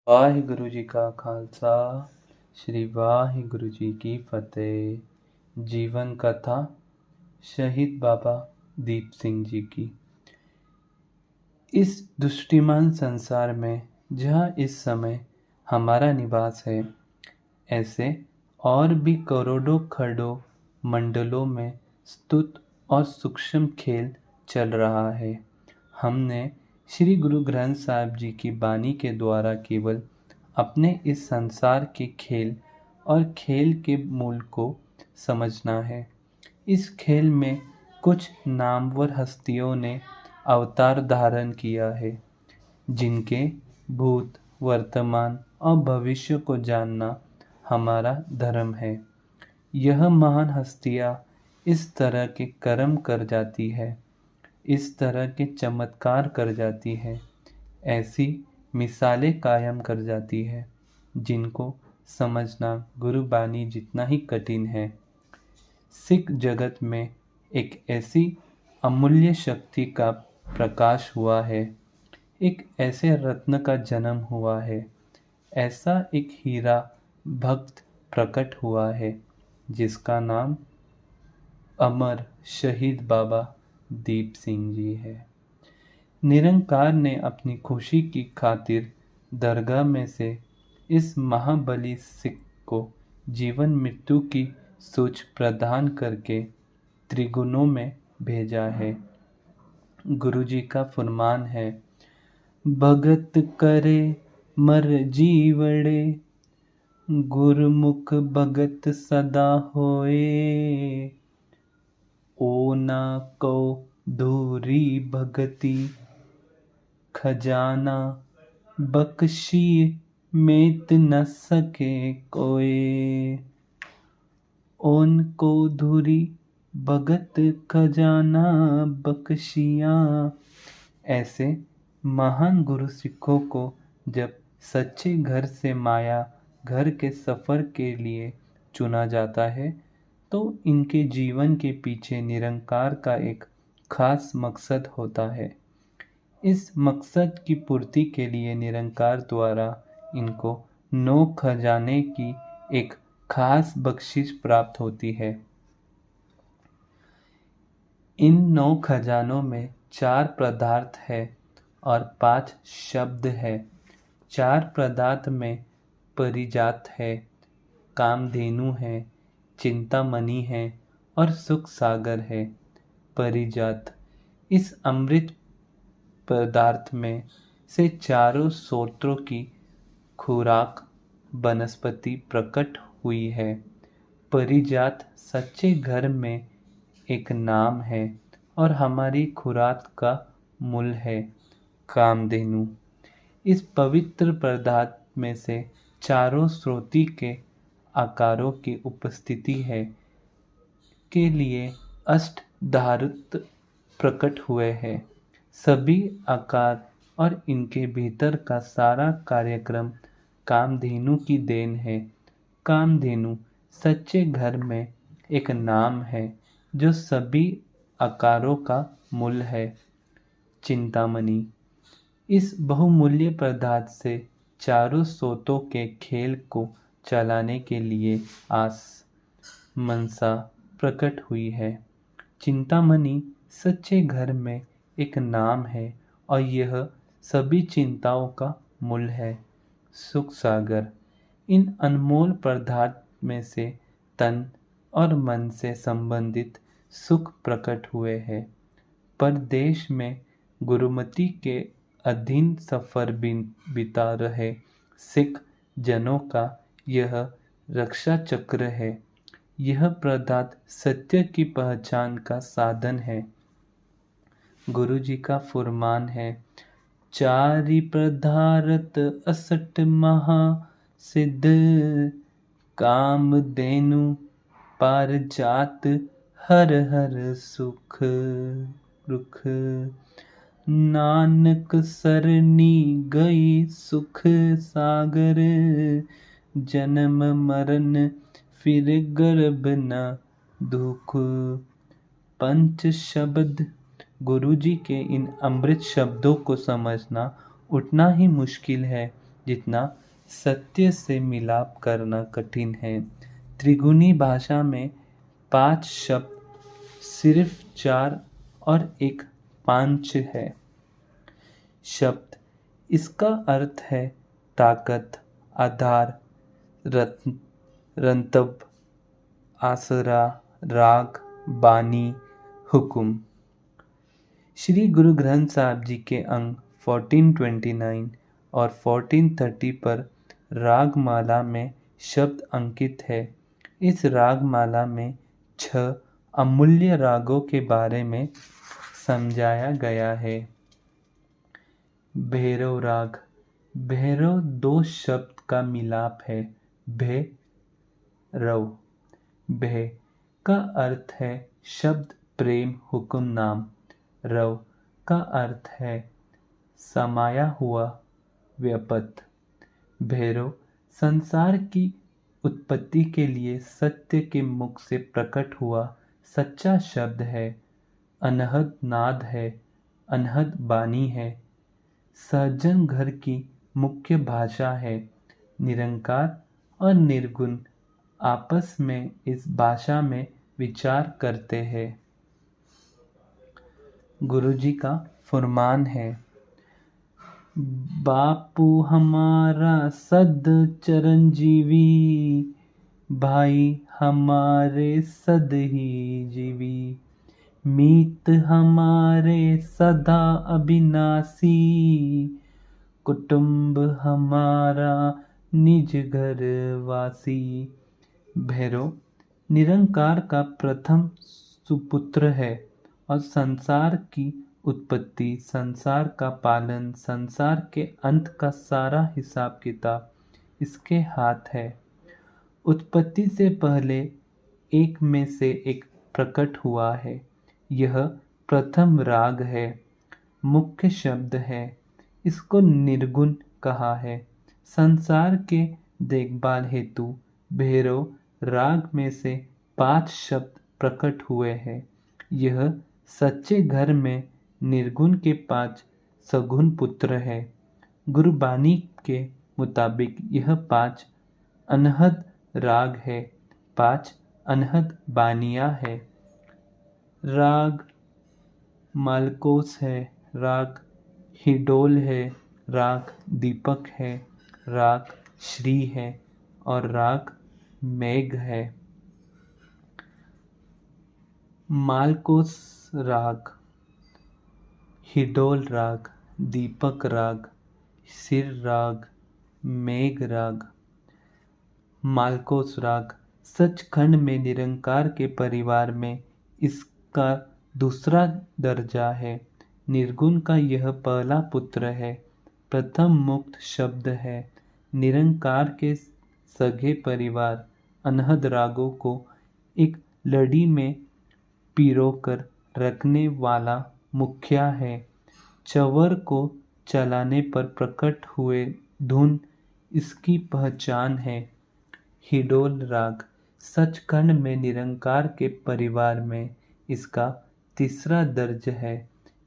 ਵਾਹਿਗੁਰੂ ਜੀ ਕਾ ਖਾਲਸਾ श्री वाहिगुरु जी की फतेह। जीवन कथा शहीद बाबा दीप सिंह जी की। इस दुष्टिमान संसार में जहाँ इस समय हमारा निवास है, ऐसे और भी करोड़ों खरड़ों मंडलों में स्तुत और सूक्ष्म खेल चल रहा है। हमने श्री गुरु ग्रंथ साहिब जी की बानी के द्वारा केवल अपने इस संसार के खेल और खेल के मूल को समझना है। इस खेल में कुछ नामवर हस्तियों ने अवतार धारण किया है, जिनके भूत, वर्तमान और भविष्य को जानना हमारा धर्म है। यह महान हस्तियाँ इस तरह के कर्म कर जाती है, इस तरह के चमत्कार कर जाती है, ऐसी मिसालें कायम कर जाती है, जिनको समझना गुरुबानी जितना ही कठिन है। सिख जगत में एक ऐसी अमूल्य शक्ति का प्रकाश हुआ है, एक ऐसे रत्न का जन्म हुआ है, ऐसा एक हीरा भक्त प्रकट हुआ है, जिसका नाम अमर शहीद बाबा दीप सिंह जी है। निरंकार ने अपनी खुशी की खातिर दरगाह में से इस महाबली सिख को जीवन मृत्यु की सूझ प्रदान करके त्रिगुणों में भेजा है। गुरु जी का फरमान है, भगत करे मर जीवड़े, गुरमुख भगत सदा होए, ओ ना को धूरी भगति, खजाना बख्शी मेत न सके कोई। ओन को धूरी भगत खजाना बख्शिया। ऐसे महान गुरु सिखों को जब सच्चे घर से माया घर के सफ़र के लिए चुना जाता है, तो इनके जीवन के पीछे निरंकार का एक खास मकसद होता है। इस मकसद की पूर्ति के लिए निरंकार द्वारा इनको 9 खजाने की एक खास बख्शिश प्राप्त होती है। इन 9 खजानों में 4 पदार्थ है और 5 शब्द है। 4 पदार्थ में परिजात है, कामधेनु है, चिंतामणि है और सुख सागर है। परिजात इस अमृत पदार्थ में से चारों स्रोतों की खुराक वनस्पति प्रकट हुई है। परिजात सच्चे घर में एक नाम है और हमारी खुराक का मूल है। कामधेनु इस पवित्र पदार्थ में से चारों स्रोती के आकारों की उपस्थिति है के लिए अष्ट धातु प्रकट हुए हैं। सभी आकार और इनके भीतर का सारा कार्यक्रम कामधेनु की देन है। कामधेनु सच्चे घर में एक नाम है जो सभी आकारों का मूल है। चिंतामणि इस बहुमूल्य पदार्थ से चारों स्रोतों के खेल को चलाने के लिए आस मनसा प्रकट हुई है। चिंतामणि सच्चे घर में एक नाम है और यह सभी चिंताओं का मूल है। सुख सागर इन अनमोल पदार्थ में से तन और मन से संबंधित सुख प्रकट हुए हैं। परदेश में गुरुमति के अधीन सफर बिता रहे सिख जनों का यह रक्षा चक्र है। यह पदार्थ सत्य की पहचान का साधन है। गुरु जी का फरमान है, चारि पदार्थ असठ महा सिद्ध, कामधेनु पारिजात हर हर सुख रुख, नानक सरनी गई सुख सागर, जन्म मरण फिर गर्भ न दुख। पंच शब्द गुरु जी के इन अमृत शब्दों को समझना उतना ही मुश्किल है जितना सत्य से मिलाप करना कठिन है। त्रिगुणी भाषा में 5 शब्द सिर्फ 4 और एक पांच है। शब्द इसका अर्थ है ताकत, आधार, रंतब, आसरा, राग, बानी, हुक्म। श्री गुरु ग्रंथ साहब जी के अंग 1429 और 1430 पर रागमाला में शब्द अंकित है। इस रागमाला में 6 अमूल्य रागों के बारे में समझाया गया है। भैरव राग। भैरव 2 शब्द का मिलाप है। भैरव। भै का अर्थ है शब्द, प्रेम, हुक्म, नाम। रव का अर्थ है समाया हुआ, व्यापत। भैरव संसार की उत्पत्ति के लिए सत्य के मुख से प्रकट हुआ सच्चा शब्द है। अनहद नाद है, अनहद बानी है। सज्जन घर की मुख्य भाषा है। निरंकार और निर्गुण आपस में इस भाषा में विचार करते हैं। गुरु जी का फरमान है, बापू हमारा सद चिरंजीवी, भाई हमारे सद ही जीवी, मीत हमारे सदा अविनाशी, कुटुंब हमारा निज घर वासी। भैरव निरंकार का प्रथम सुपुत्र है और संसार की उत्पत्ति, संसार का पालन, संसार के अंत का सारा हिसाब किताब इसके हाथ है। उत्पत्ति से पहले एक में से एक प्रकट हुआ है। यह प्रथम राग है, मुख्य शब्द है। इसको निर्गुण कहा है। संसार के देखभाल हेतु भैरव राग में से 5 शब्द प्रकट हुए हैं। यह सच्चे घर में निर्गुण के 5 सगुण पुत्र है। गुरबानी के मुताबिक यह 5 अनहद राग है, 5 अनहद बानियाँ है। राग मालकोस है, राग हिडोल है, राग दीपक है, राग श्री है और राग मेघ है। मालकोस राग, हिडोल राग, दीपक राग, सिर राग, मेघ राग। मालकोस राग सचखंड में निरंकार के परिवार में इसका दूसरा दर्जा है। निर्गुण का यह पहला पुत्र है, प्रथम मुक्त शब्द है। निरंकार के सगे परिवार अनहद रागों को एक लड़ी में पिरोकर रखने वाला मुखिया है। चवर को चलाने पर प्रकट हुए धुन इसकी पहचान है। हिडोल राग सचखंड में निरंकार के परिवार में इसका तीसरा दर्ज है।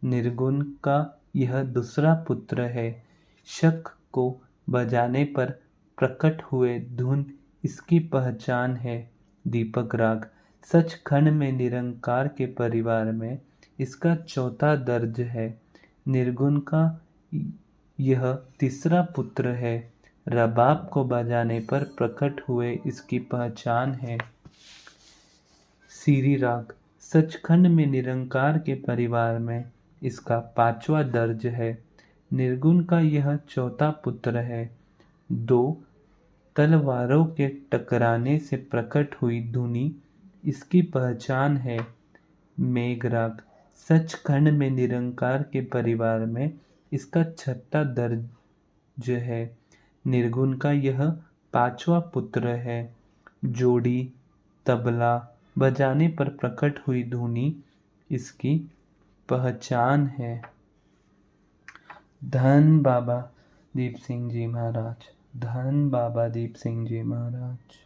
निर्गुण का यह दूसरा पुत्र है। शक को बजाने पर प्रकट हुए धुन इसकी पहचान है। दीपक राग सचखंड में निरंकार के परिवार में इसका चौथा दर्ज है। निर्गुण का यह तीसरा पुत्र है। रबाब को बजाने पर प्रकट हुए इसकी पहचान है। सीरी राग सचखंड में निरंकार के परिवार में इसका 5वां दर्ज है। निर्गुण का यह चौथा पुत्र है। 2 तलवारों के टकराने से प्रकट हुई धुनी इसकी पहचान है। मेघ राग सचखंड में निरंकार के परिवार में इसका 6वां दर्ज है। निर्गुण का यह 5वां पुत्र है। जोड़ी तबला बजाने पर प्रकट हुई धुनी इसकी पहचान है। धन बाबा दीप सिंह जी महाराज, धन बाबा दीप सिंह जी महाराज।